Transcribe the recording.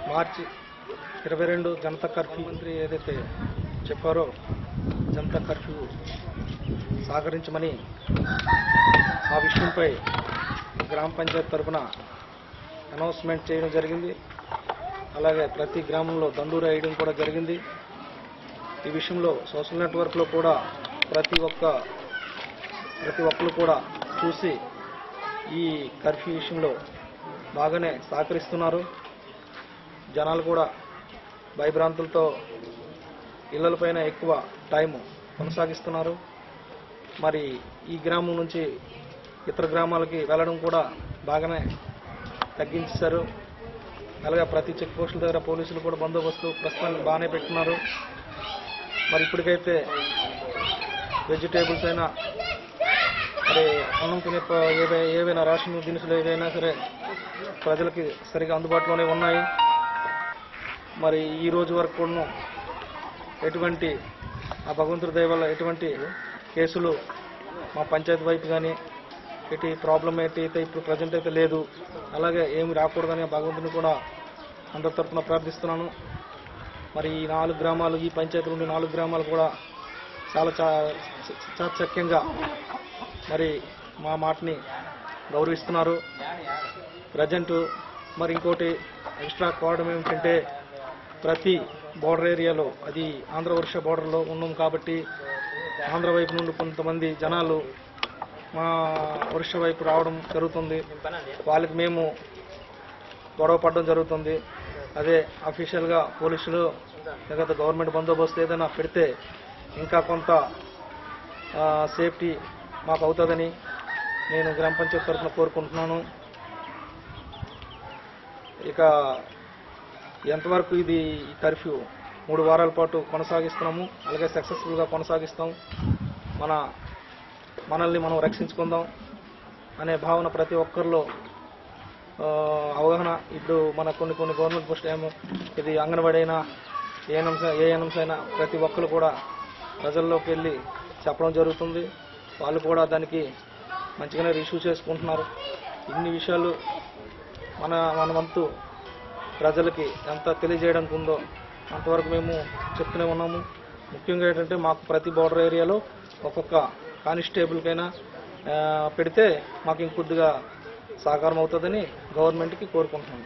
మార్చి 22 Janata curfew మంత్రి ఏదైతే చెప్పారో జనతా కర్ఫ్యూ సహకరించమని ఆ విషయంపై గ్రామ పంచాయతీ తరఫున అనౌన్స్మెంట్ చేయడం జరిగింది. అలాగే ప్రతి గ్రామంలో దండూరు వేయడం కూడా జరిగింది. ఈ విషయంలో సోషల్ నెట్వర్క్లో కూడా ప్రతి ఒక్కరు కూడా చూసి ఈ కర్ఫ్యూ విషయంలో బాగానే సహకరిస్తున్నారు. జనాలు కూడా భయభ్రాంతులతో ఇళ్లపైన ఎక్కువ టైం కొనసాగిస్తున్నారు. మరి ఈ గ్రామం నుంచి ఇతర గ్రామాలకి వెళ్ళడం కూడా బాగానే తగ్గించారు. అలాగే ప్రతి చెక్ పోస్టుల దగ్గర పోలీసులు కూడా బందోబస్తు ప్రస్తుతానికి బాగానే పెట్టున్నారు. మరి ఇప్పటికైతే వెజిటేబుల్స్ అయినా మరి అన్నం తినే ఏవైనా రేషన్ దినుసులు ఏవైనా సరే ప్రజలకి సరిగా అందుబాటులోనే ఉన్నాయి. మరి ఈ రోజు వరకు కూడా ఎటువంటి ఆ భగవంతుడి దయ వల్ల ఎటువంటి కేసులు మా పంచాయతీ వైపు కానీ ఎటు ప్రాబ్లం అయితే ఇప్పుడు ప్రజెంట్ అయితే లేదు. అలాగే ఏమి రాకూడదని భగవంతుని కూడా అందరి తరఫున ప్రార్థిస్తున్నాను. మరి ఈ 4 గ్రామాలు ఈ పంచాయతీ నుండి 4 గ్రామాలు కూడా చాలా చాకచక్యంగా మరి మా మాటని గౌరవిస్తున్నారు ప్రజెంట్. మరి ఇంకోటి ఎక్స్ట్రా కావడం ఏమిటంటే ప్రతి బోర్డర్ ఏరియాలో అది ఆంధ్ర ఒరిస్సా బోర్డర్లో ఉన్నాం కాబట్టి ఆంధ్ర వైపు నుండి కొంతమంది జనాలు మా ఒరిస్సా వైపు రావడం జరుగుతుంది. వాళ్ళకి మేము గొడవ పడడం జరుగుతుంది. అదే అఫీషియల్గా పోలీసులు లేకపోతే గవర్నమెంట్ బందోబస్తు ఏదైనా పెడితే ఇంకా కొంత సేఫ్టీ మాకు అవుతుందని నేను గ్రామ పంచాయతీ తరఫున కోరుకుంటున్నాను. ఇక ఎంతవరకు ఇది కర్ఫ్యూ 3 వారాల పాటు కొనసాగిస్తున్నాము. అలాగే సక్సెస్ఫుల్గా కొనసాగిస్తాం. మనల్ని మనం రక్షించుకుందాం అనే భావన ప్రతి ఒక్కరిలో అవగాహన. ఇప్పుడు మన కొన్ని గవర్నమెంట్ పోస్ట్ ఏమో ఇది అంగన్వాడీ అయినా ఏఎన్ఎంస్ అయినా ప్రతి ఒక్కరు కూడా ప్రజల్లోకి వెళ్ళి చెప్పడం జరుగుతుంది. వాళ్ళు కూడా దానికి మంచిగానే రిసీవ్ చేసుకుంటున్నారు. ఇన్ని విషయాలు మన వంతు ప్రజలకి ఎంత తెలియజేయడానికి ఉందో అంతవరకు మేము చెప్తూనే ఉన్నాము. ముఖ్యంగా ఏంటంటే మాకు ప్రతి బోర్డర్ ఏరియాలో ఒక్కొక్క కానిస్టేబుల్కైనా పెడితే మాకు ఇంకొద్దిగా సహకారం అవుతుందని గవర్నమెంట్కి కోరుకుంటున్నాము.